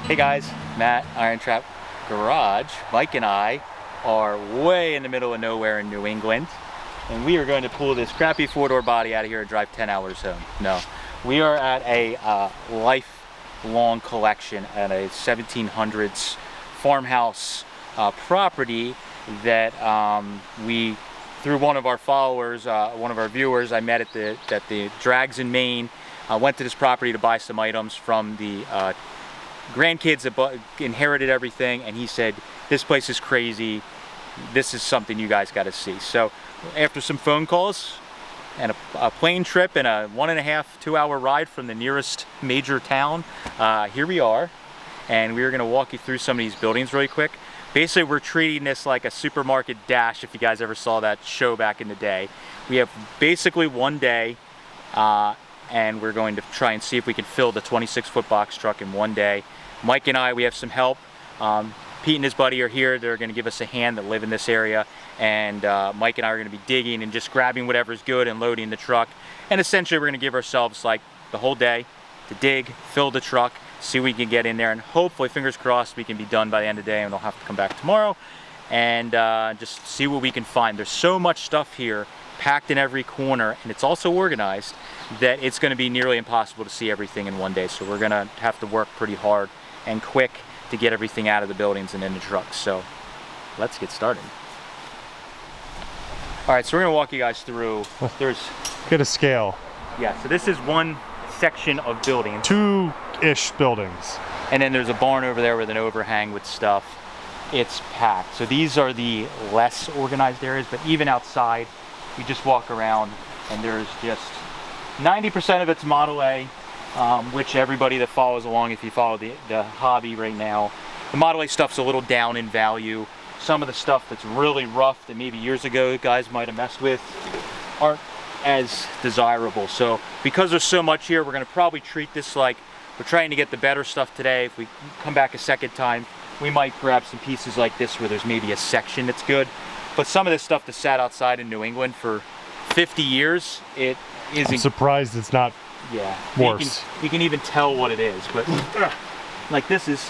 Hey guys, Matt, IronTrap Garage. Mike and I are way in the middle of nowhere in New England, and we are going to pull this crappy four-door body out of here and drive 10 hours home. No, we are at a lifelong collection at a 1700s farmhouse property that we, through one of our followers, one of our viewers, I met at the Drags in Maine. Went to this property to buy some items from the grandkids that inherited everything, and he said, this place is crazy, this is something you guys got to see. So after some phone calls and a plane trip and a 1.5 to 2 hour ride from the nearest major town, here we are, and we're going to walk you through some of these buildings really quick. Basically, we're treating this like a supermarket dash, if you guys ever saw that show back in the day. We have basically one day, and we're going to try and see if we can fill the 26-foot box truck in one day. Mike and I, we have some help. Pete and his buddy are here. They're going to give us a hand that live in this area. And Mike and I are going to be digging and just grabbing whatever's good and loading the truck. And essentially, we're going to give ourselves like the whole day to dig, fill the truck, see what we can get in there. And hopefully, fingers crossed, we can be done by the end of the day and we'll have to come back tomorrow and just see what we can find. There's so much stuff here, packed in every corner, and it's also organized that it's going to be nearly impossible to see everything in one day. So we're going to have to work pretty hard and quick to get everything out of the buildings and in the trucks. So let's get started. All right, so we're going to walk you guys through. There's get a scale. Yeah, so this is one section of buildings. Two-ish buildings. And then there's a barn over there with an overhang with stuff. It's packed. So these are the less organized areas, but even outside, you just walk around and there's just 90% of it's Model A, which everybody that follows along, if you follow the hobby right now, the Model A stuff's a little down in value. Some of the stuff that's really rough that maybe years ago guys might have messed with aren't as desirable. So because there's so much here, we're going to probably treat this like we're trying to get the better stuff today. If we come back a second time, we might grab some pieces like this where there's maybe a section that's good. But some of this stuff that sat outside in New England for 50 years, it isn't. I'm surprised it's not worse. You can even tell what it is, but like this is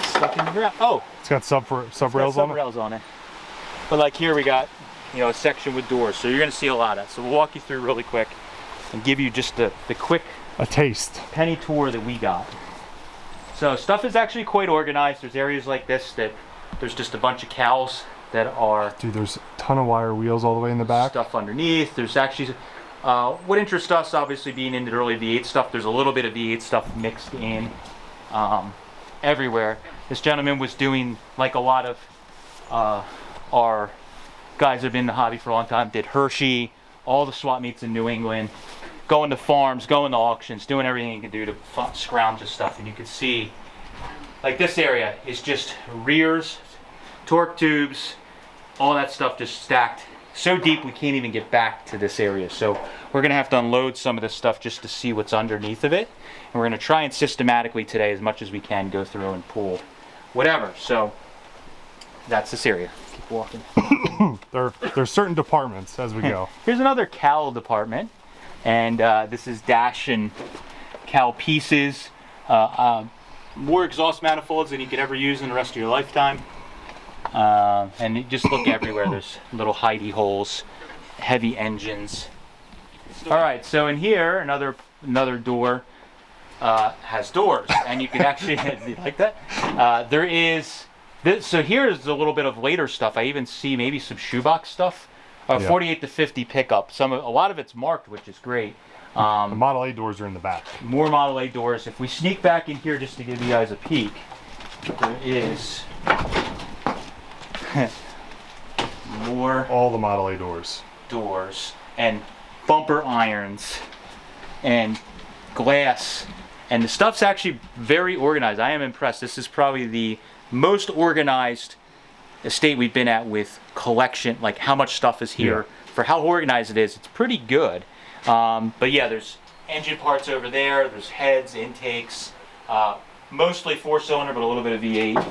stuck in the ground. Oh, it's got sub rails on it. But like here we got, a section with doors, so you're going to see a lot of that. So we'll walk you through really quick and give you just the quick taste penny tour that we got. So stuff is actually quite organized. There's areas like this that there's just a bunch of cows that are. Dude, there's a ton of wire wheels all the way in the back. Stuff underneath. There's actually. What interests us, obviously, being into the early V8 stuff, there's a little bit of V8 stuff mixed in everywhere. This gentleman was doing, like a lot of our guys that have been in the hobby for a long time, did Hershey, all the swap meets in New England, going to farms, going to auctions, doing everything you can do to scrounge this stuff. And you can see, like this area is just rears, torque tubes, all that stuff just stacked so deep we can't even get back to this area. So we're going to have to unload some of this stuff just to see what's underneath of it. And we're going to try and systematically today, as much as we can, go through and pull whatever. So that's this area. Keep walking. There's certain departments as we go. Here's another cowl department. And this is dash and cowl pieces. More exhaust manifolds than you could ever use in the rest of your lifetime. And you just look everywhere. There's little hidey holes, heavy engines. All right, so in here, another door has doors, and you can actually like that. There is this. So here's a little bit of later stuff. I even see maybe some shoebox stuff. 48 to 50 pickup. A lot of it's marked, which is great. The Model A doors are in the back. More Model A doors. If we sneak back in here just to give you guys a peek, there is. More all the Model A doors and bumper irons and glass, and the stuff's actually very organized. I am impressed. This is probably the most organized estate we've been at with collection, like how much stuff is here. For how organized it is, it's pretty good. But yeah, there's engine parts over there, there's heads, intakes, mostly 4-cylinder but a little bit of V8.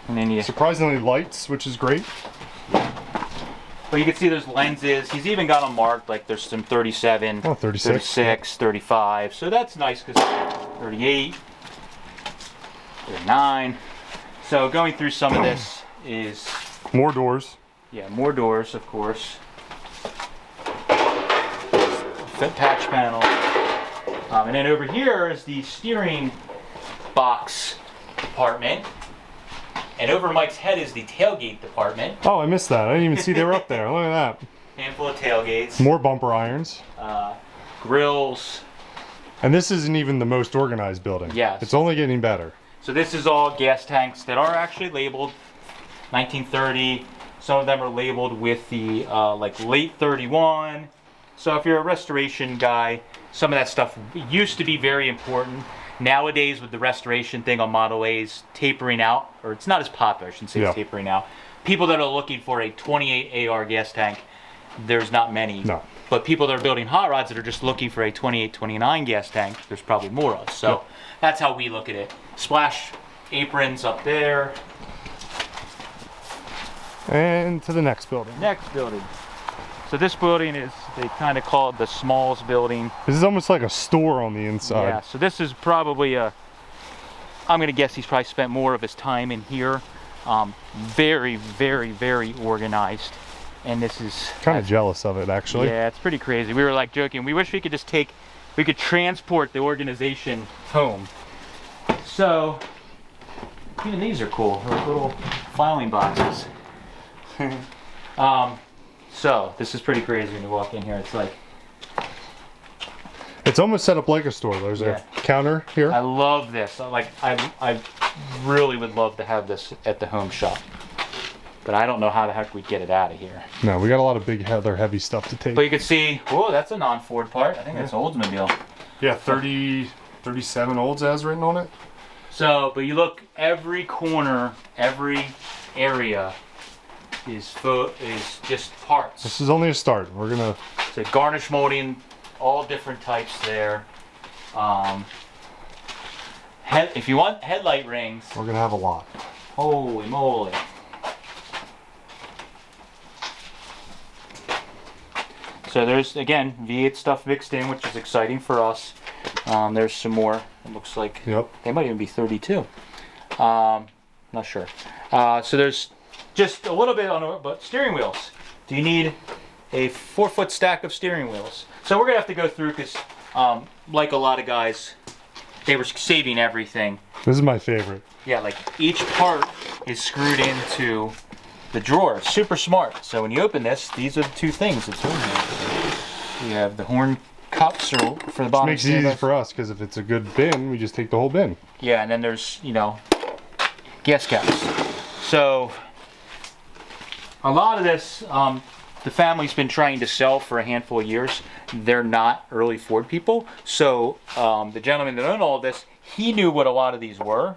And then surprisingly lights, which is great. But you can see there's lenses. He's even got them marked, like there's some 37, 36, 36, 35. So that's nice because 38. They're 9. So going through some of this is, More doors. yeah, more doors, of course. Fit patch panel. And then over here is the steering box department. And over Mike's head is the tailgate department. Oh, I missed that. I didn't even see they were up there. Look at that. Handful of tailgates. More bumper irons. Grills. And this isn't even the most organized building. Yes. It's only getting better. So this is all gas tanks that are actually labeled 1930. Some of them are labeled with the like late 31. So if you're a restoration guy, some of that stuff used to be very important. Nowadays with the restoration thing on Model A's tapering out, or it's not as popular, I shouldn't say it's tapering out. People that are looking for a 28 AR gas tank, there's not many. No. But people that are building hot rods that are just looking for a 28, 29 gas tank, there's probably more of. So that's how we look at it. Splash aprons up there. And to the next building. Next building. So this building is, they kind of call it the Smalls building. This is almost like a store on the inside. Yeah, so this is probably a, I'm going to guess he's probably spent more of his time in here. Very, very, very organized. And this is... Kind of jealous of it, actually. Yeah, it's pretty crazy. We were like joking, we wish we could just we could transport the organization home. So, even these are cool. They're like little filing boxes. So, this is pretty crazy when you walk in here. It's like... It's almost set up like a store. There's a counter here. I love this. I really would love to have this at the home shop. But I don't know how the heck we'd get it out of here. No, we got a lot of big, other heavy stuff to take. But you can see, whoa, that's a non-Ford part. I think that's Oldsmobile. Yeah, 37 Olds has written on it. So, but you look, every corner, every area is just parts. This is only a start. We're gonna... So garnish molding, all different types there. If you want headlight rings, We're gonna have a lot. holy moly. So there's, again, V8 stuff mixed in, which is exciting for us. There's some more. It looks like they might even be 32. Not sure. So there's just a little bit on, but steering wheels. Do you need a 4-foot stack of steering wheels? So we're gonna have to go through because, like a lot of guys, they were saving everything. This is my favorite. Yeah, like each part is screwed into the drawer. Super smart. So when you open this, these are the two things. It's you have the horn cups or for the bottom. Makes it easy for us because if it's a good bin, we just take the whole bin. Yeah, and then there's, you know, gas caps. So a lot of this, the family's been trying to sell for a handful of years. They're not early Ford people. So the gentleman that owned all of this, he knew what a lot of these were.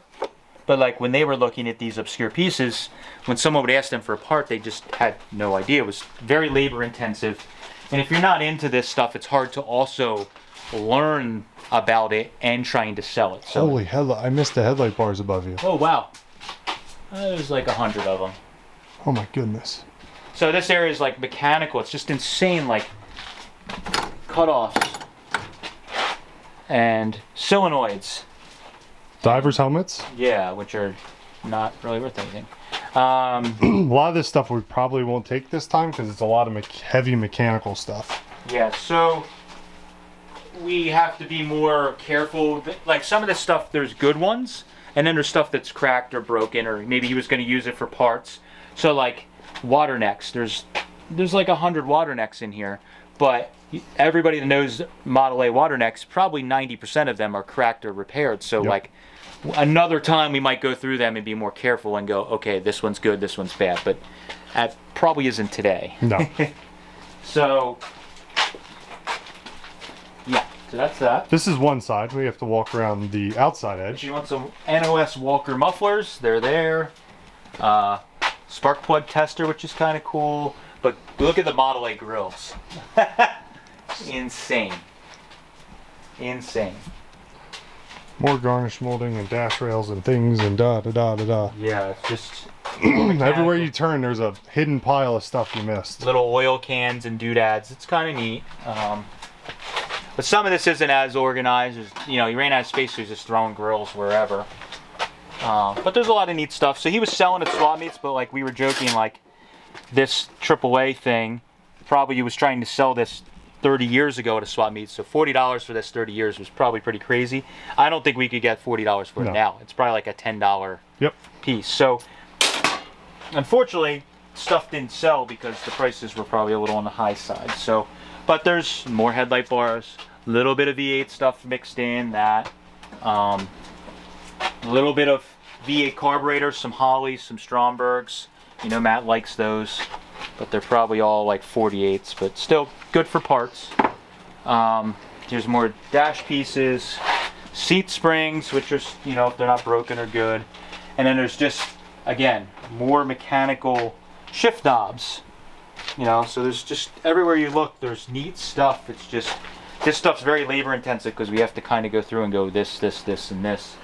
But like when they were looking at these obscure pieces, when someone would ask them for a part, they just had no idea. It was very labor intensive. And if you're not into this stuff, it's hard to also learn about it and trying to sell it. So, holy headlight! I missed the headlight bars above you. oh wow, there's like 100 of them. Oh my goodness. So this area is like mechanical. It's just insane, like cutoffs and solenoids. Divers helmets. Yeah, which are not really worth anything. A lot of this stuff we probably won't take this time because it's a lot of heavy mechanical stuff. Yeah, so we have to be more careful. Like some of this stuff, there's good ones, and then there's stuff that's cracked or broken, or maybe he was going to use it for parts. So like water necks, there's like 100 water necks in here, but everybody that knows Model A water necks, probably 90% of them are cracked or repaired. So like another time we might go through them and be more careful and go, okay, this one's good, this one's bad, but that probably isn't today. No. So yeah, so that's that. This is one side. We have to walk around the outside edge. If you want some NOS Walker mufflers, they're there. Spark plug tester, which is kind of cool. But look at the Model A grills. Insane. Insane. More garnish molding and dash rails and things and da da da da da. Yeah, it's just everywhere you turn, there's a hidden pile of stuff you missed. Little oil cans and doodads. It's kind of neat. But some of this isn't as organized. You know, you ran out of space, so you're just throwing grills wherever. But there's a lot of neat stuff. So he was selling at swap meets, but like we were joking, like this AAA thing, probably he was trying to sell this 30 years ago at a swap meet. So $40 for this 30 years was probably pretty crazy. I don't think we could get $40 for it now. It's probably like a $10 piece. So unfortunately, stuff didn't sell because the prices were probably a little on the high side. So, but there's more headlight bars, a little bit of V8 stuff mixed in, that. A little bit of V8 carburetors, some Holleys, some Strombergs. You know, Matt likes those, but they're probably all like 48s, but still good for parts. Here's more dash pieces, seat springs, which are, you know, if they're not broken, are good. And then there's just, again, more mechanical shift knobs. You know, so there's just, everywhere you look, there's neat stuff. It's just, this stuff's very labor intensive because we have to kind of go through and go this, and this.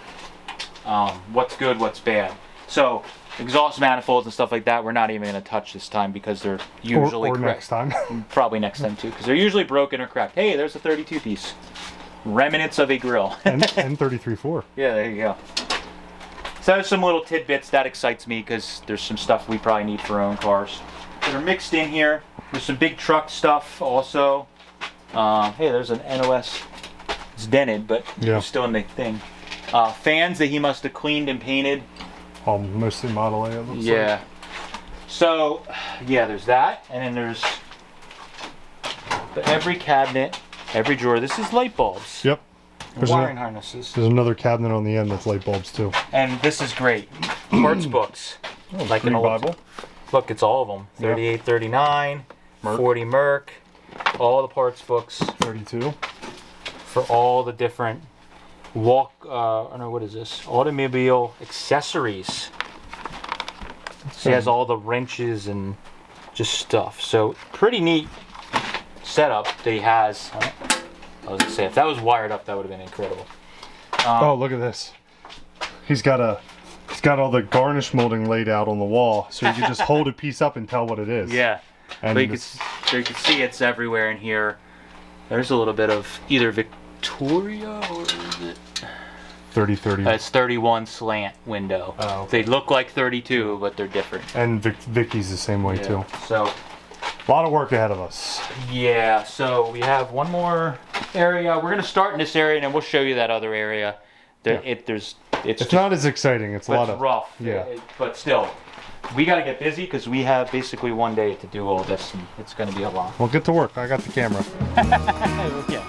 What's good, what's bad. So exhaust manifolds and stuff like that, we're not even going to touch this time because they're usually or next time. Probably next time too, because they're usually broken or cracked. Hey, there's a 32 piece. Remnants of a grill. and 33.4. Yeah, there you go. So there's some little tidbits that excites me because there's some stuff we probably need for our own cars that are mixed in here. There's some big truck stuff also. Hey, there's an NOS. It's dented, but it's still in the thing. Fans that he must have cleaned and painted. Mostly Model A, it looks like. So, yeah, there's that. And then there's every cabinet, every drawer. This is light bulbs. Yep. There's wiring harnesses. There's another cabinet on the end with light bulbs too. And this is great. Parts books. Like an old Bible. Look, it's all of them. 38, 39, Merc. 40 Merc. All the parts books. 32. For all the different what is this? Automobile accessories. So it has all the wrenches and just stuff. So pretty neat setup that he has. I was gonna say, if that was wired up, that would have been incredible. Oh, look at this. He's got all the garnish molding laid out on the wall, so you can just hold a piece up and tell what it is. Yeah. And so you can see it's everywhere in here. There's a little bit of either Victoria or is it 30. It's 31 slant window. Oh, okay. They look like 32, but they're different. And Vicky's the same way too. So a lot of work ahead of us. Yeah, so we have one more area. We're gonna start in this area and then we'll show you that other area. It's not as exciting. It's a lot of rough. Yeah. But still, we gotta get busy because we have basically one day to do all this, and it's gonna be a lot. Well, get to work. I got the camera. Yeah.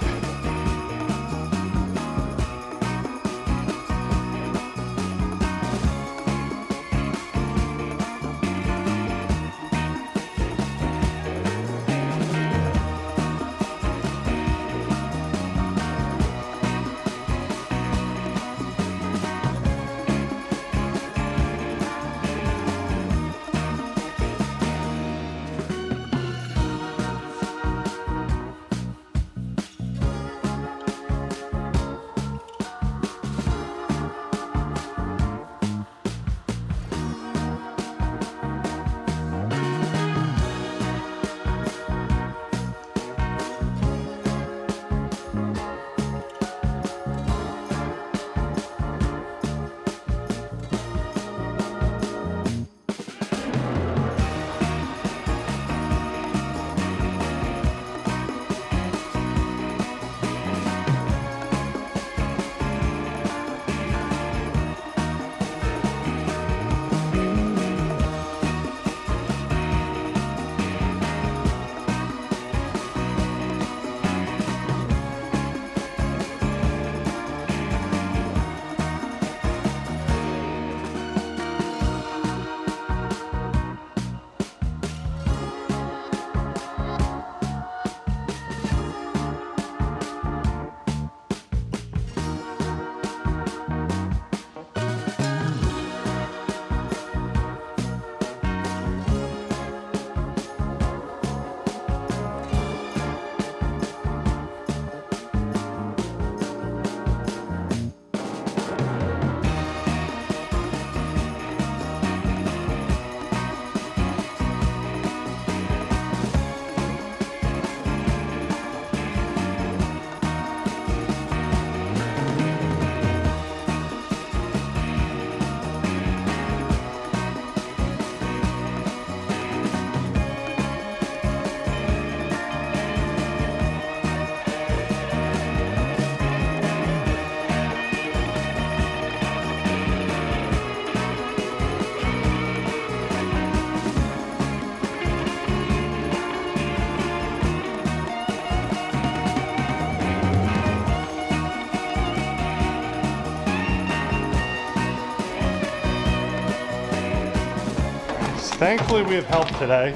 Thankfully we have help today.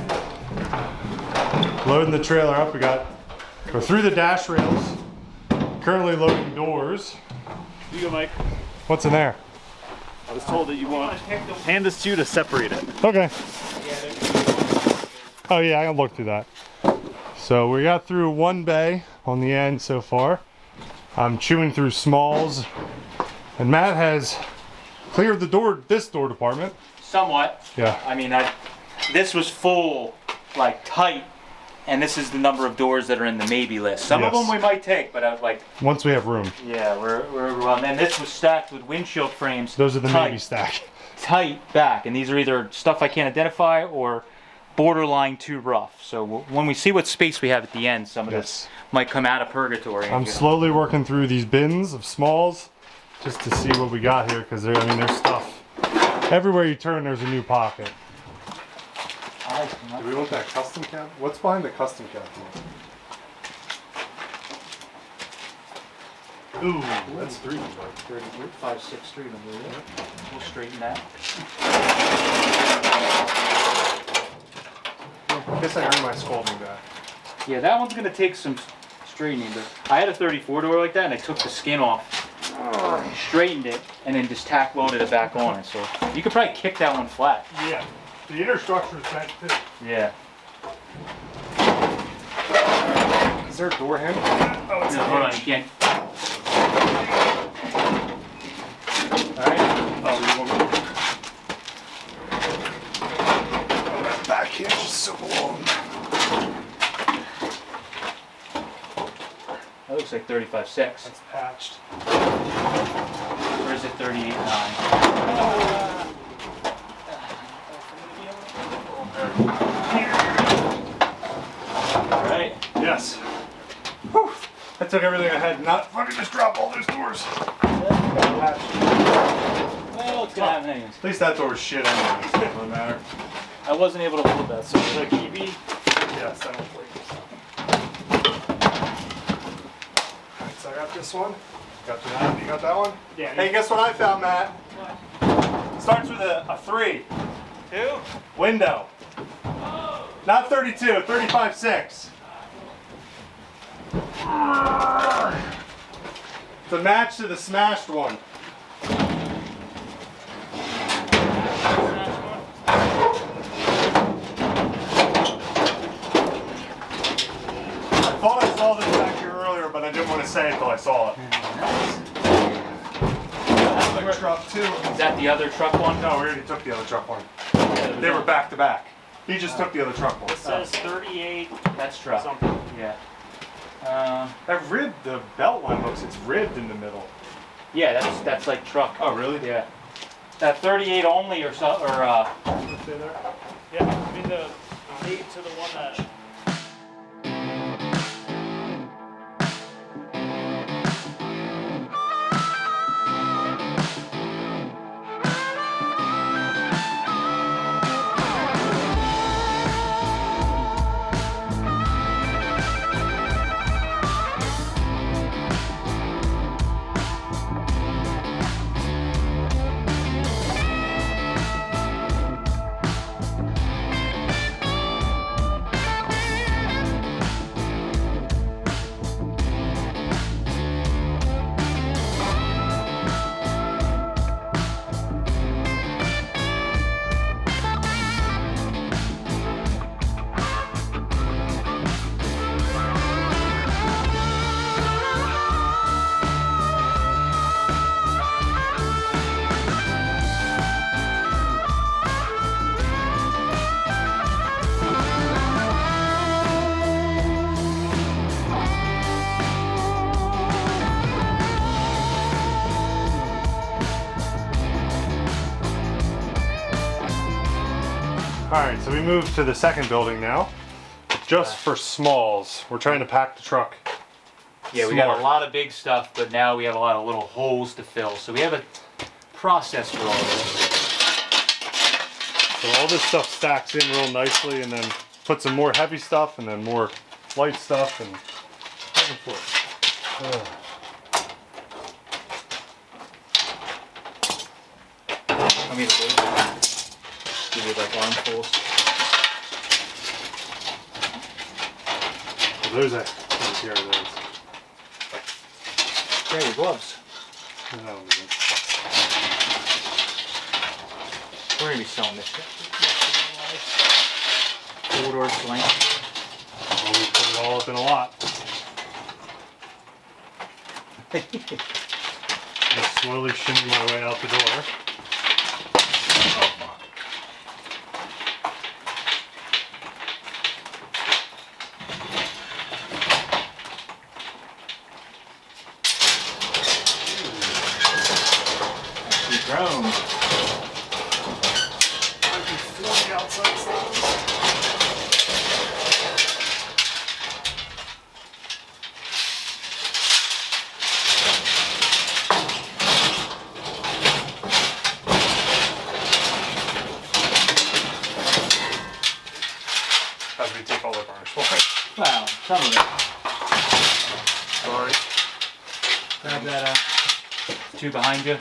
Loading the trailer up, we're through the dash rails. Currently loading doors. Here you go, Mike. What's in there? I was told that you want hand this to you to separate it. Okay. Oh yeah, I can look through that. So we got through one bay on the end so far. I'm chewing through smalls, and Matt has cleared this door department. Somewhat. Yeah. I mean, this was full, like tight, and this is the number of doors that are in the maybe list. Some of Yes. them we might take, but I was like, Once we have room. yeah, we're overwhelmed. And this was stacked with windshield frames. Those are the tight, maybe stack. tight back, and these are either stuff I can't identify or borderline too rough. So when we see what space we have at the end, some of this might come out of purgatory. I'm slowly working through these bins of smalls just to see what we got here, because there's stuff. Everywhere you turn, there's a new pocket. Do we want that custom cab? What's behind the custom cab? Ooh, that's 3. 5, 6, 3. We'll straighten that. I guess I earned my scolding back. Yeah, that one's gonna take some straightening, but I had a 34 door like that, and I took the skin off, straightened it, and then just tack welded it back on it. So you could probably kick that one flat. Yeah, the inner structure is bent too. Yeah. Is there a door handle? Oh, it's No, a hold on, hinge. you can't. Alright. Oh, that back hinge is so long. That looks like 35.6. That's patched. Or is it 38.9? Alright. Yes. Whew. I took everything I had. Not fucking just drop all those doors. Well, it's gonna happen anyways. At least that door was shit anyway, so it doesn't matter. I wasn't able to hold that, so The key bead? Yes, I don't believe so. Alright, so I got this one. Got that. You got that one? Yeah. Hey, guess what I found, Matt? What? Starts with a 3. 2? Window. Oh. Not 32, 35.6. It's a match to the smashed one. I thought I saw this back here earlier, but I didn't want to say it until I saw it. That's the truck too. is that the other truck one? No, we already took the other truck one. They were back to back. He just took the other truck one. It says 38 That's truck. something. Yeah. That rib, the belt line looks, it's ribbed in the middle. Yeah, that's like truck. Oh, really? Yeah. That 38 only or so, or Yeah, I mean the lead to the one that. Alright, so we moved to the second building now. Just for smalls. We're trying to pack the truck. yeah, we got a lot of big stuff, but now we have a lot of little holes to fill. So we have a process for all of this. So all this stuff stacks in real nicely, and then put some more heavy stuff and then more light stuff and back and forth. I mean, you did like armfuls. There's a here it is. Yeah, your gloves. No, We're gonna be selling this shit. 4-door sling. I'll put it all up in a lot. Just slowly shimmy my way out the door. Grown. Might be 40 outside sounds. As we take all of our flight. Wow, some of it. Sorry. Grab that two behind you.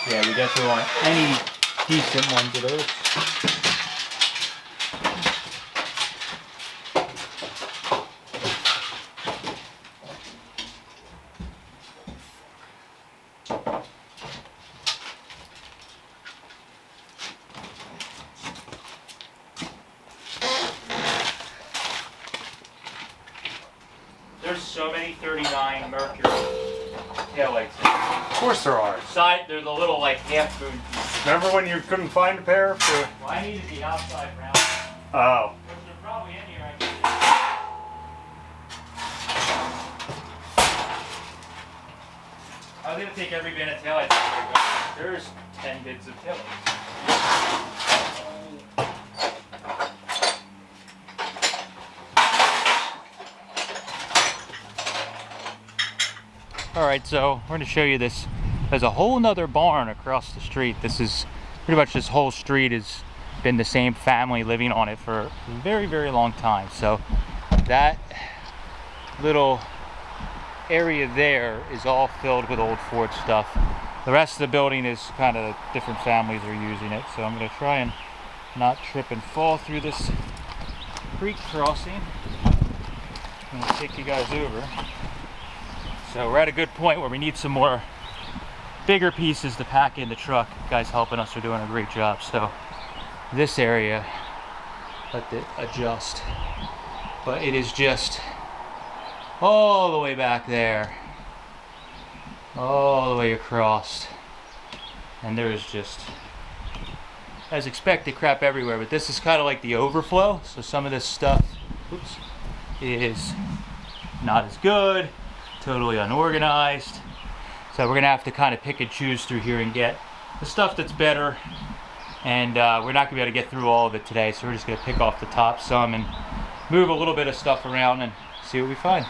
Yeah, we definitely want any decent ones of those. There's so many 39 Mercury taillights. Of course there are. Side, they're the little like half moon pieces. Remember when you couldn't find a pair for... Well, I needed the outside round. Oh. They're probably in here. I was gonna take every bin of taillights out there, but there's 10 bits of taillights. Alright, so we're going to show you this. There's a whole nother barn across the street. This is pretty much, this whole street has been the same family living on it for a very, very long time. So that little area there is all filled with old Ford stuff. The rest of the building is kind of different families are using it. So I'm going to try and not trip and fall through this creek crossing. I'm going to take you guys over. So we're at a good point where we need some more bigger pieces to pack in the truck. Guys helping us are doing a great job. So this area, let it adjust. But it is just all the way back there. All the way across. And there's just, as expected, crap everywhere. But this is kind of like the overflow. So some of this stuff, oops, is not as good. Totally unorganized. So we're gonna have to kind of pick and choose through here and get the stuff that's better. And we're not gonna be able to get through all of it today, so we're just gonna pick off the top some and move a little bit of stuff around and see what we find.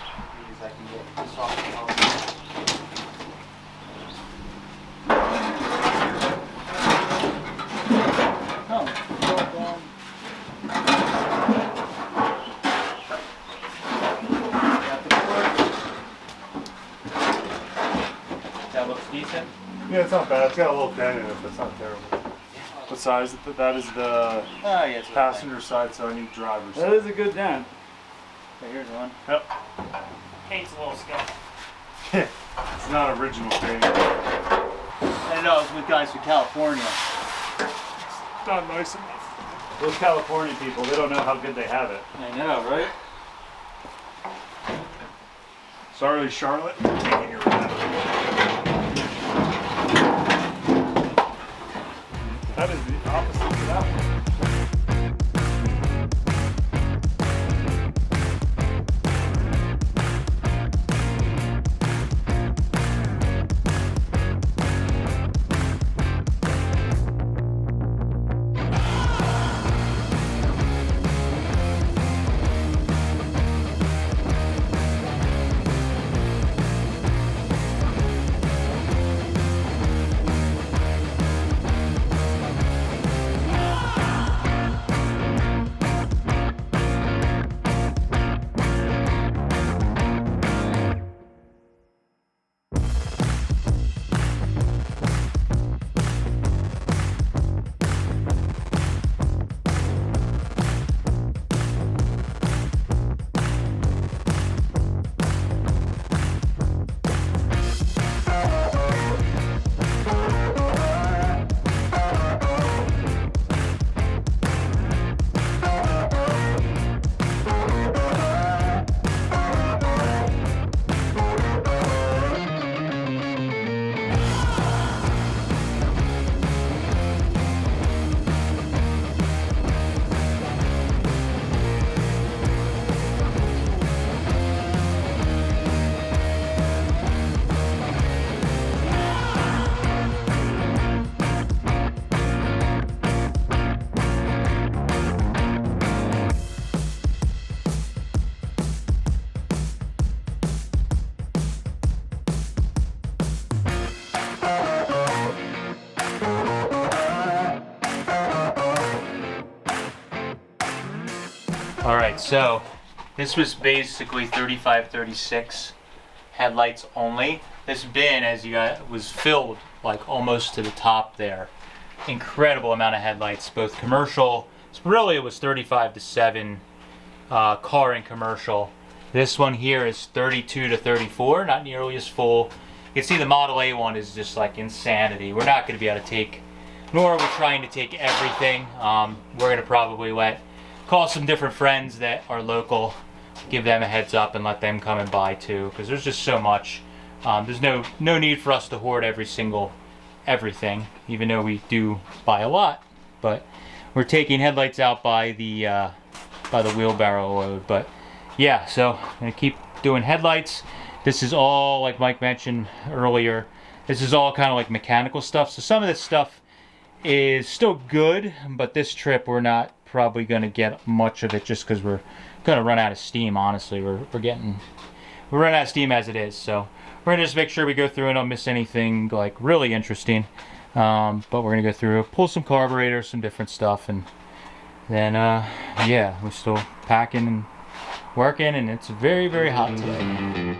Decent. Yeah, it's not bad. It's got a little dent in it, but it's not terrible. What size? That is the passenger side, so I need driver's side. That is a good dent. Okay, here's one. Yep. Paint's a little scuffed. It's not original paint. I know, it's with guys from California. It's not nice enough. Those California people, they don't know how good they have it. I know, right? Sorry, Charlotte. Taking your ride. That is the opposite of that one. All right, so this was basically 35, 36 headlights only. This bin, as you got, was filled like almost to the top there. Incredible amount of headlights, both commercial. Really, it was 35 to 7 car and commercial. This one here is 32 to 34, not nearly as full. You can see the Model A one is just like insanity. We're not going to be able to take, nor are we trying to take everything. We're going to probably call some different friends that are local, give them a heads up and let them come and buy too, because there's just so much. There's no need for us to hoard everything, even though we do buy a lot. But we're taking headlights out by the wheelbarrow load. But yeah, so I'm gonna keep doing headlights. This is all, like Mike mentioned earlier, this is all kind of like mechanical stuff. So some of this stuff is still good, but this trip we're not probably gonna get much of it just because we're gonna run out of steam. Honestly, we're running out of steam as it is. So we're gonna just make sure we go through and don't miss anything like really interesting. But we're gonna go through, pull some carburetors, some different stuff, and then yeah, we're still packing and working, and it's very, very hot today.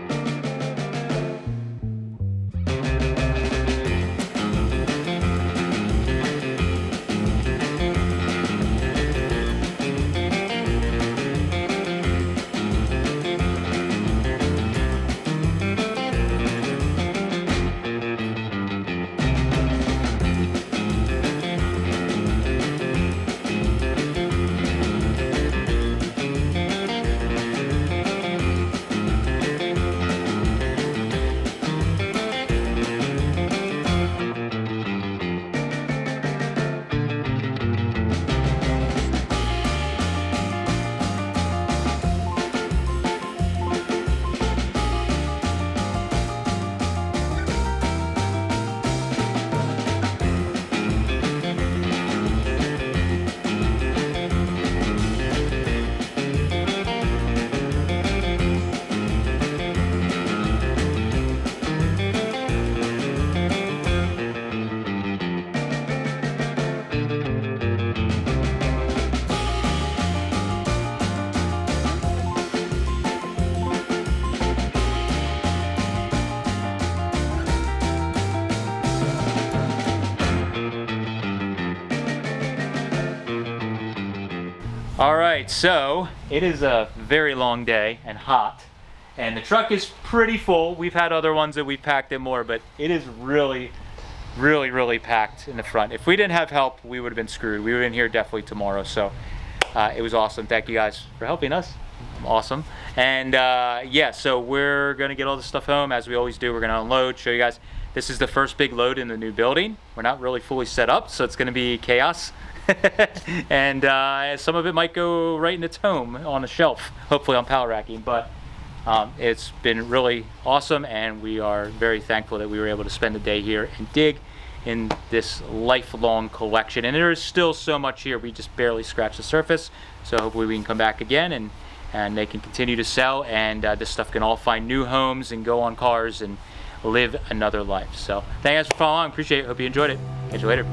All right, so it is a very long day and hot, and the truck is pretty full. We've had other ones that we've packed in more, but it is really, really, really packed in the front. If we didn't have help, we would have been screwed. We would have been here definitely tomorrow. So it was awesome. Thank you guys for helping us. Awesome. And yeah, so we're gonna get all this stuff home as we always do. We're gonna unload, show you guys. This is the first big load in the new building. We're not really fully set up, so it's gonna be chaos. And some of it might go right in its home on the shelf, hopefully on pallet racking. But it's been really awesome, and we are very thankful that we were able to spend a day here and dig in this lifelong collection. And there is still so much here. We just barely scratched the surface. So hopefully we can come back again, and they can continue to sell, and this stuff can all find new homes and go on cars and live another life. So thank you guys for following. Appreciate it. Hope you enjoyed it. Catch you later.